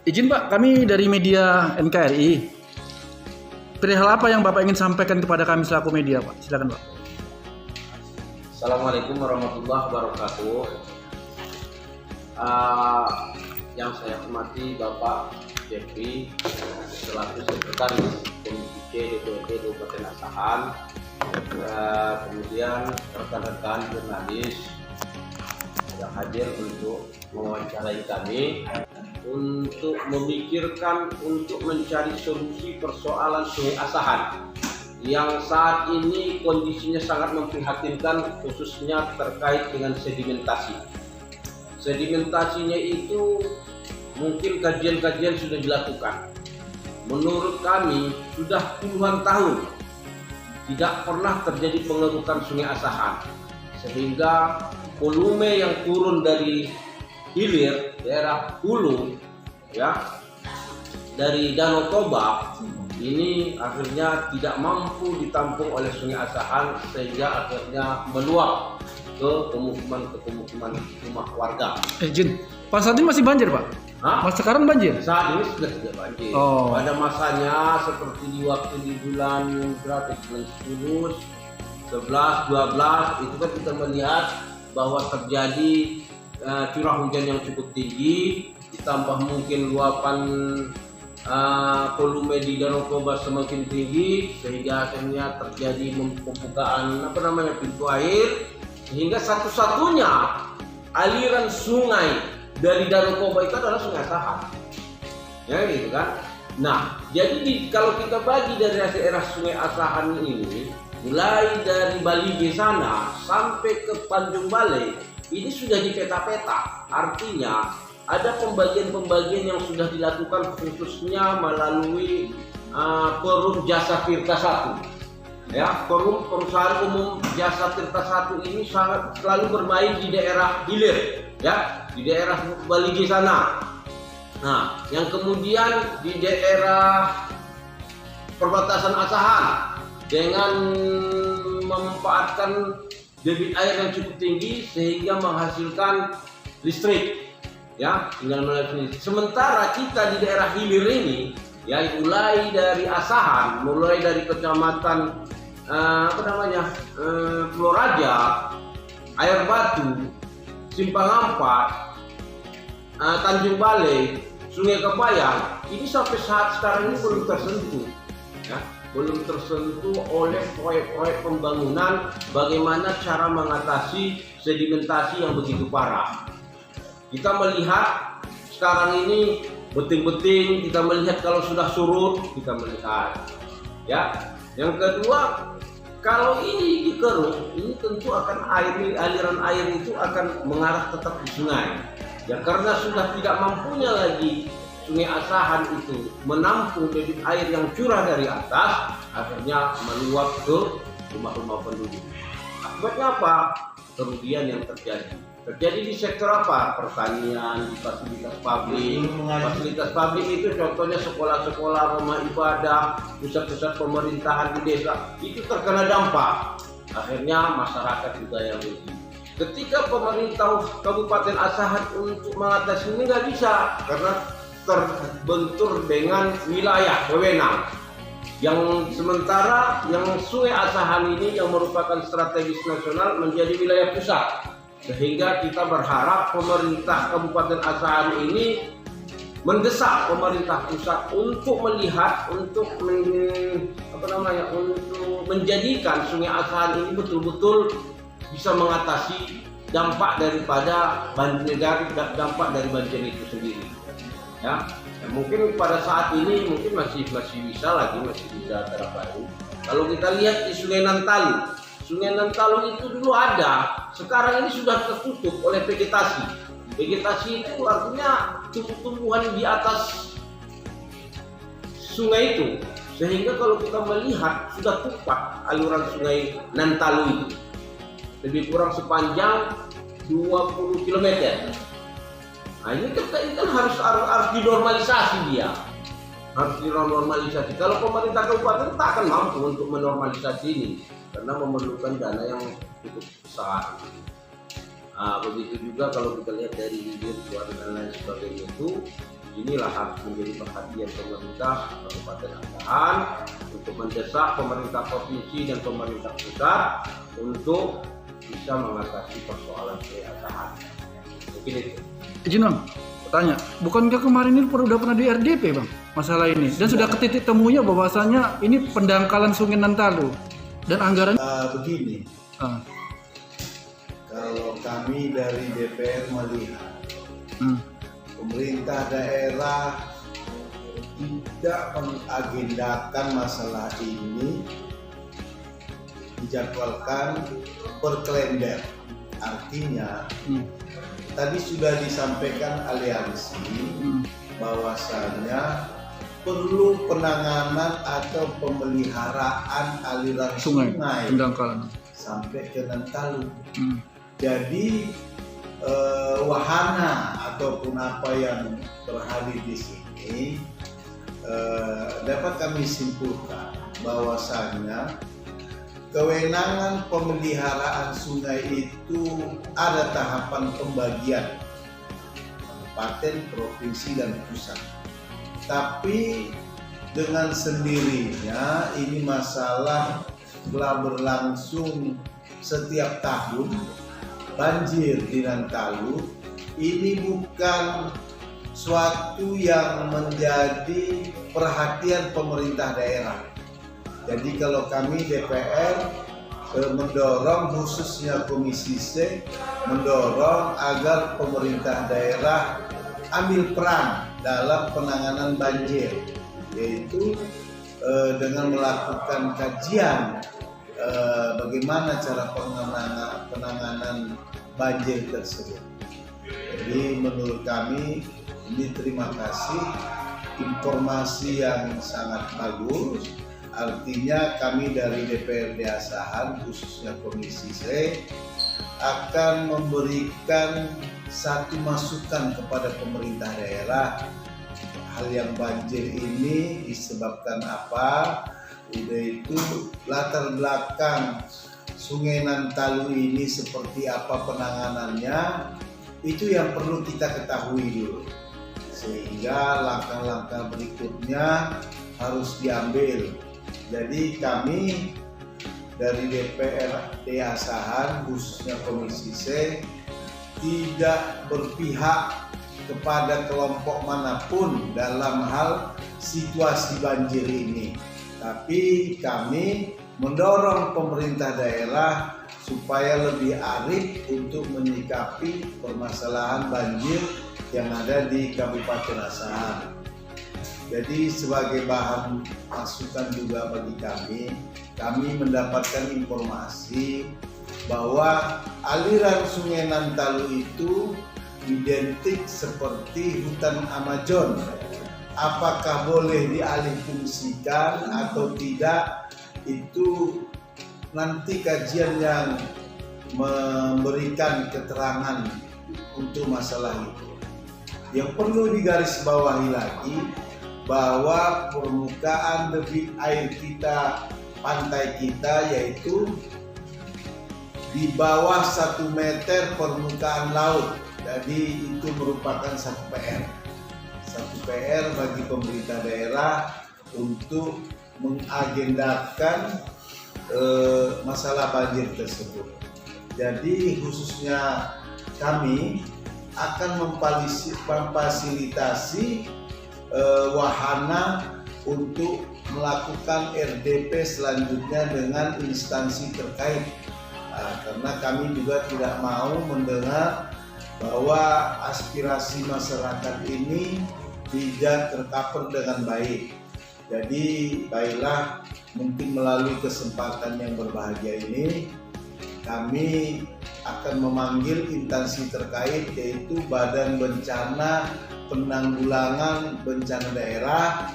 Izin Pak, kami dari media NKRI. Perihal apa yang Bapak ingin sampaikan kepada kami selaku media, Pak? Silakan, Pak. Assalamualaikum warahmatullahi wabarakatuh. Yang saya hormati Bapak Jeffrey selaku Sekretaris Komisi C DPRD Kabupaten Asahan, kemudian rekan-rekan jurnalis yang hadir untuk mewawancarai kami untuk memikirkan untuk mencari solusi persoalan Sungai Asahan yang saat ini kondisinya sangat memprihatinkan, khususnya terkait dengan sedimentasi. Sedimentasinya itu mungkin kajian-kajian sudah dilakukan. Menurut kami sudah puluhan tahun tidak pernah terjadi pengerukan Sungai Asahan, sehingga volume yang turun dari hilir daerah hulu dari Danau Toba ini akhirnya tidak mampu ditampung oleh Sungai Asahan, sehingga akhirnya meluap ke pemukiman rumah warga. Izin, Pak, saat ini masih banjir, Pak? Mas sekarang banjir? Saat ini sudah tidak banjir. Pada masanya seperti di waktu di bulan berapa? Bulan 10, 11, 12 itu kan kita melihat bahwa terjadi curah hujan yang cukup tinggi, ditambah mungkin luapan volume di Danau Toba semakin tinggi, sehingga akhirnya terjadi pembukaan pintu air, sehingga satu-satunya aliran sungai dari Danau Toba itu adalah Sungai Asahan, ya gitu kan. Nah, jadi kalau kita bagi dari daerah Sungai Asahan ini, mulai dari Balige sana sampai ke Tanjung Balai, ini sudah dipeta-peta. Artinya ada pembagian-pembagian yang sudah dilakukan khususnya melalui Perum Jasa Tirta 1. Ya, Perum Perusahaan Umum Jasa Tirta 1 ini sangat selalu bermain di daerah hilir, ya, di daerah Balige sana. Nah, yang kemudian di daerah perbatasan Asahan dengan memanfaatkan debit air yang cukup tinggi sehingga menghasilkan listrik, ya, tinggal melalui listrik. Sementara kita di daerah hilir ini, ya, mulai dari Asahan, mulai dari kecamatan Floraja, Air Batu, Simpang Ampat, Tanjung Balai, Sungai Kepayang, ini sampai saat sekarang ini belum tersentuh, ya, belum tersentuh oleh proyek-proyek pembangunan. Bagaimana cara mengatasi sedimentasi yang begitu parah? Kita melihat sekarang ini beting-beting, kita melihat kalau sudah surut, kita melihat, ya. Yang kedua, kalau ini dikeruk, ini tentu akan aliran air itu akan mengarah tetap di sungai, ya, karena sudah tidak mampunya lagi Sungai Asahan itu menampung debit air yang curah dari atas, akhirnya meluap ke rumah-rumah penduduk. Akibatnya apa? Kerugian yang terjadi di sektor apa? Pertanian, di fasilitas publik. Fasilitas publik itu contohnya sekolah-sekolah, rumah ibadah, pusat-pusat pemerintahan di desa, itu terkena dampak. Akhirnya masyarakat juga yang rugi. Ketika pemerintah Kabupaten Asahan untuk mengatasi ini nggak bisa, karena terbentur dengan wilayah wewenang. Yang sementara yang Sungai Asahan ini yang merupakan strategis nasional menjadi wilayah pusat, sehingga kita berharap pemerintah Kabupaten Asahan ini mendesak pemerintah pusat untuk melihat, untuk menjadikan Sungai Asahan ini betul-betul bisa mengatasi dampak daripada banjir, dampak dari banjir itu sendiri. Ya, mungkin pada saat ini mungkin masih bisa terbaru. Kalau kita lihat di Sungai Nantalu itu dulu ada, sekarang ini sudah tertutup oleh vegetasi. Vegetasi itu artinya tumbuh-tumbuhan di atas sungai itu, sehingga kalau kita melihat sudah tumpah aliran Sungai Nantalu itu, lebih kurang sepanjang 20 km. Nah, ini kan harus dinormalisasi dia. Harus dinormalisasi. Kalau pemerintah kabupaten tak akan mampu untuk menormalisasi ini, karena memerlukan dana yang cukup besar. Nah, begitu juga kalau kita lihat dari hilir, suara dan lain sebagainya itu inilah harus menjadi perhatian pemerintah Kabupaten Asahan untuk mendesak pemerintah provinsi dan pemerintah pusat untuk bisa mengatasi persoalan Sungai Asahan. Mungkin itu. Izin Bang, tanya, bukankah kemarin ini udah pernah di RDP Bang masalah ini dan sudah ke titik temunya bahwasanya ini pendangkalan Sungai Nantalu dan anggaran begini, kalau kami dari DPR melihat pemerintah daerah tidak mengagendakan masalah ini, dijadwalkan per kalender. Artinya tadi sudah disampaikan aliansi bahwasanya perlu penanganan atau pemeliharaan aliran sungai pendangkalan sampai ke Nantalu. Jadi wahana ataupun apa yang berhadir di sini dapat kami simpulkan bahwasanya kewenangan pemeliharaan sungai itu ada tahapan pembagian kabupaten, provinsi, dan pusat. Tapi dengan sendirinya ini masalah telah berlangsung setiap tahun. Banjir di Nantalu ini bukan suatu yang menjadi perhatian pemerintah daerah. Jadi kalau kami DPR mendorong, khususnya Komisi C, mendorong agar pemerintah daerah ambil peran dalam penanganan banjir, yaitu dengan melakukan kajian bagaimana cara penanganan banjir tersebut. Jadi menurut kami ini terima kasih, informasi yang sangat bagus. Artinya kami dari DPRD Asahan, khususnya Komisi C, akan memberikan satu masukan kepada pemerintah daerah. Hal yang banjir ini disebabkan apa? Udah itu latar belakang Sungai Nantalu ini seperti apa penanganannya, itu yang perlu kita ketahui dulu. Sehingga langkah-langkah berikutnya harus diambil. Jadi kami dari DPRD Asahan, khususnya Komisi C, tidak berpihak kepada kelompok manapun dalam hal situasi banjir ini. Tapi kami mendorong pemerintah daerah supaya lebih arif untuk menyikapi permasalahan banjir yang ada di Kabupaten Asahan. Jadi sebagai bahan masukan juga bagi kami mendapatkan informasi bahwa aliran Sungai Nantalu itu identik seperti hutan Amazon. Apakah boleh dialihfungsikan atau tidak, itu nanti kajian yang memberikan keterangan untuk masalah itu. Yang perlu digarisbawahi lagi, bahwa permukaan debit air kita, pantai kita, yaitu di bawah 1 meter permukaan laut. Jadi itu merupakan satu PR. Satu PR bagi pemerintah daerah untuk mengagendakan masalah banjir tersebut. Jadi khususnya kami akan memfasilitasi wahana untuk melakukan RDP selanjutnya dengan instansi terkait. Karena kami juga tidak mau mendengar bahwa aspirasi masyarakat ini tidak tercover dengan baik. Jadi baiklah, mungkin melalui kesempatan yang berbahagia ini kami akan memanggil instansi terkait, yaitu Badan Bencana Penanggulangan Bencana Daerah,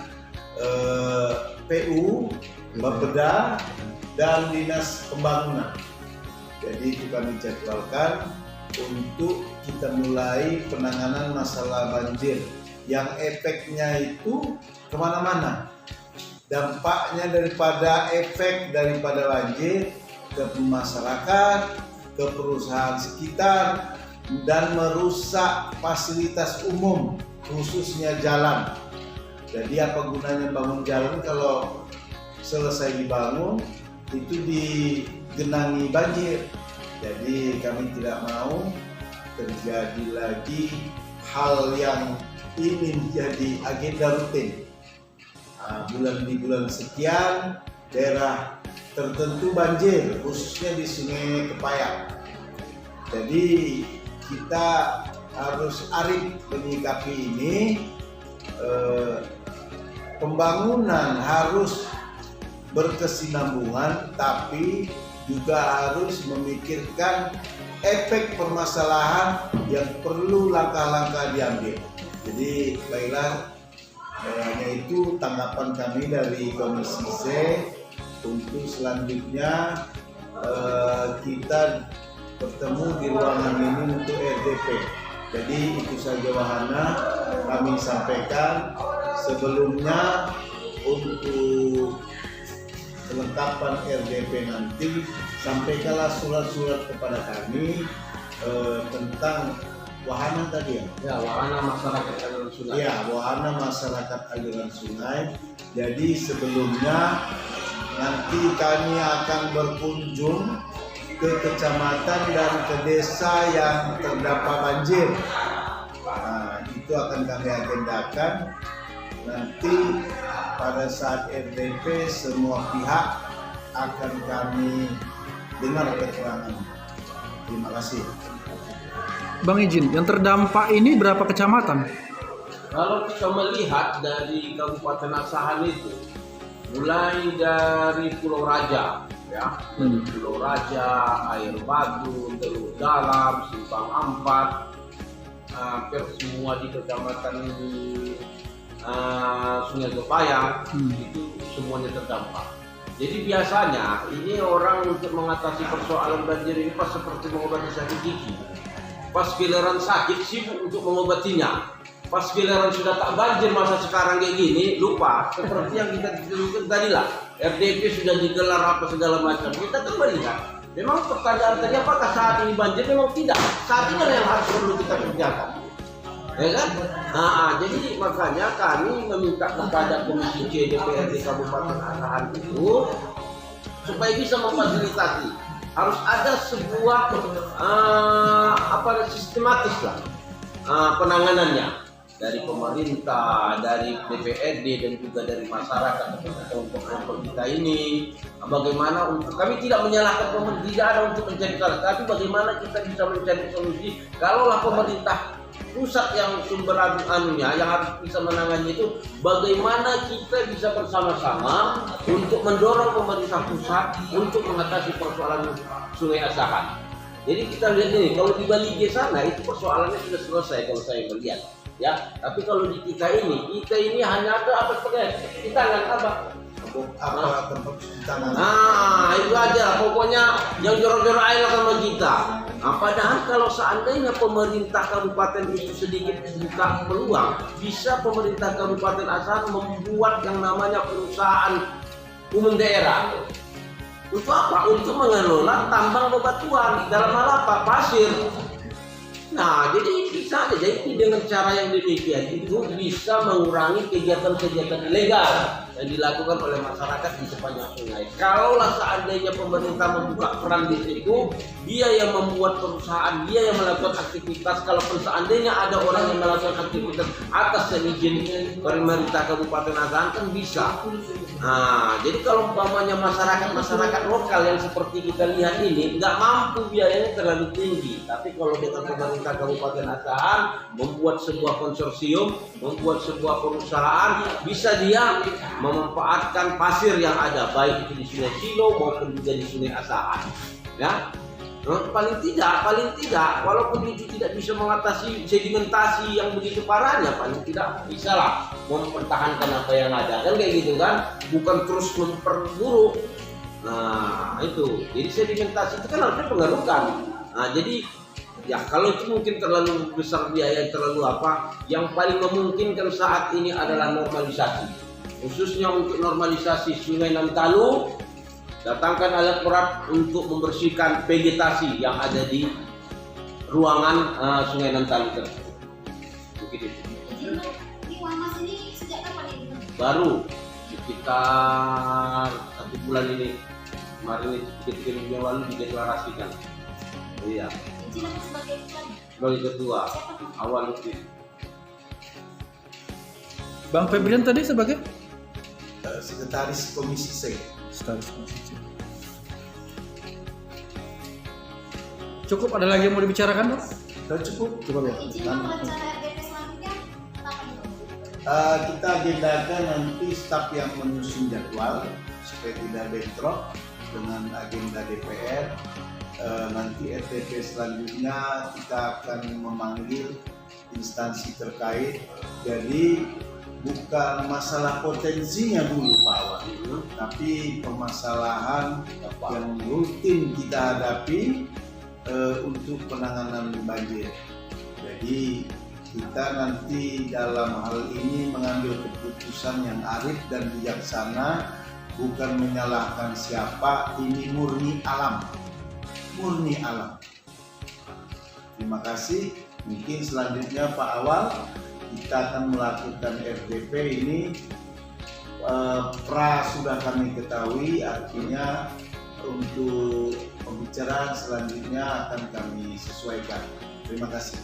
PU, Bapeda, dan Dinas Pembangunan. Jadi itu kami jadwalkan untuk kita mulai penanganan masalah banjir yang efeknya itu kemana-mana. Dampaknya daripada efek daripada banjir ke masyarakat, ke perusahaan sekitar, dan merusak fasilitas umum khususnya jalan. Jadi apa gunanya bangun jalan kalau selesai dibangun itu digenangi banjir. Jadi kami tidak mau terjadi lagi hal yang ini menjadi agenda rutin. Di bulan sekian daerah tertentu banjir, khususnya di Sungai Kepayak. Jadi kita harus arif menyikapi ini. Pembangunan harus berkesinambungan, tapi juga harus memikirkan efek permasalahan yang perlu langkah-langkah diambil. Jadi baiklah, hanya itu tanggapan kami dari Komisi C. Untuk selanjutnya kita bertemu di ruangan ini untuk RDP. Jadi itu saja wahana kami sampaikan. Sebelumnya untuk kelengkapan RDP nanti sampaikanlah surat-surat kepada kami tentang wahana tadi ya. Ya, wahana masyarakat aliran sungai. Ya, wahana masyarakat aliran sungai. Jadi sebelumnya nanti kami akan berkunjung ke kecamatan dan ke desa yang terdampak banjir. Nah, itu akan kami agendakan. Nanti pada saat RDP semua pihak akan kami dengar keterangan. Terima kasih. Bang izin, yang terdampak ini berapa kecamatan? Kalau kita melihat dari Kabupaten Asahan itu, mulai dari Pulau Raja, ya, Pulau Raja, Air Batu, Teluk Dalam, Simpang Ampat, hampir semua di kecamatan Sungai Kepayak itu semuanya terdampak. Jadi biasanya ini orang untuk mengatasi persoalan banjir ini pas seperti mengobati sakit gigi. Pas giliran sakit sibuk untuk mengobatinya. Pas giliran sudah tak banjir masa sekarang kayak gini lupa. Seperti yang kita disebutkan tadi lah, RDP sudah digelar apa segala macam. Kita kembali kan. Memang pertanyaan tadi apakah saat ini banjir? Memang tidak. Saat ini yang harus perlu kita kerjakan. Ya kan? Jadi makanya kami meminta kepada Komisi C DPRD Kabupaten Asahan itu supaya bisa memfasilitasi. Harus ada sebuah sistematis lah penanganannya dari pemerintah, dari DPRD dan juga dari masyarakat atau kelompok kita ini. Bagaimana untuk kami tidak menyalahkan pemerintah, tidak ada untuk mencari salah, tapi bagaimana kita bisa mencari solusi kalaulah pemerintah pusat yang sumber anunya yang harus bisa menangani itu, bagaimana kita bisa bersama-sama untuk mendorong pemerintah pusat untuk mengatasi persoalan Sungai Asahan. Jadi kita lihat ini, kalau di Bali G sana itu persoalannya sudah selesai kalau saya melihat, ya. Tapi kalau di kita ini hanya ada apa sebenarnya di tangan apa tempat cuci tangan. Itu aja pokoknya yang jorok-jorok air sama kita. Padahal kalau seandainya pemerintah kabupaten itu sedikit buka peluang, bisa pemerintah Kabupaten Asahan membuat yang namanya perusahaan umum daerah. Untuk apa? Untuk mengelola tambang bebatuan, dalam hal apa? Pasir. Nah, jadi bisa aja. Jadi dengan cara yang demikian itu bisa mengurangi kegiatan-kegiatan ilegal yang dilakukan oleh masyarakat di sepanjang sungai. Kalaulah seandainya pemerintah membuka peran di situ, dia yang membuat perusahaan, dia yang melakukan aktivitas. Kalaupun seandainya ada orang yang melakukan aktivitas atas izin pemerintah Kabupaten Asahan kan bisa. Jadi kalau umpamanya masyarakat lokal yang seperti kita lihat ini nggak mampu, biayanya terlalu tinggi. Tapi kalau dengan pemerintah Kabupaten Asahan membuat sebuah konsorsium, membuat sebuah perusahaan, bisa dia memanfaatkan pasir yang ada, baik itu di Sungai Cilo maupun juga di Sungai Asahan. Ya, paling tidak, walaupun itu tidak bisa mengatasi sedimentasi yang begitu parahnya, paling tidak bisa lah mempertahankan apa yang ada, kan kayak gitu kan, bukan terus memperburuk. Itu, jadi sedimentasi itu kan harusnya pengaruhkan. Jadi ya kalau itu mungkin terlalu besar biaya, terlalu apa, yang paling memungkinkan saat ini adalah normalisasi, khususnya untuk normalisasi Sungai Nantalu. Datangkan alat berat untuk membersihkan vegetasi yang ada di ruangan Sungai Nantalu tersebut. Begitu. baru sekitar 1 bulan ini kemarin ketika minggu lalu dideklarasikan. Iya, Izin aku sebagai sebagai ketua awal itu. Bang Febrian tadi sebagai Sekretaris Komisi C. Sekretaris Komisi. Cukup, ada lagi yang mau dibicarakan, Bang? Sudah cukup. Cukup ya. izin Bang, rencana RDP selanjutnya kapan itu? Kita agendakan nanti staf yang menyusun jadwal supaya tidak bentrok dengan agenda DPR. Nanti RTP selanjutnya kita akan memanggil instansi terkait. Jadi bukan masalah potensinya dulu Pak Awan, tapi permasalahan yang rutin kita hadapi untuk penanganan banjir. Jadi kita nanti dalam hal ini mengambil keputusan yang arif dan bijaksana, bukan menyalahkan siapa, ini murni alam. Murni alam. Terima kasih. Mungkin selanjutnya Pak Awal kita akan melakukan RDP ini sudah kami ketahui, artinya untuk pembicaraan selanjutnya akan kami sesuaikan. Terima kasih.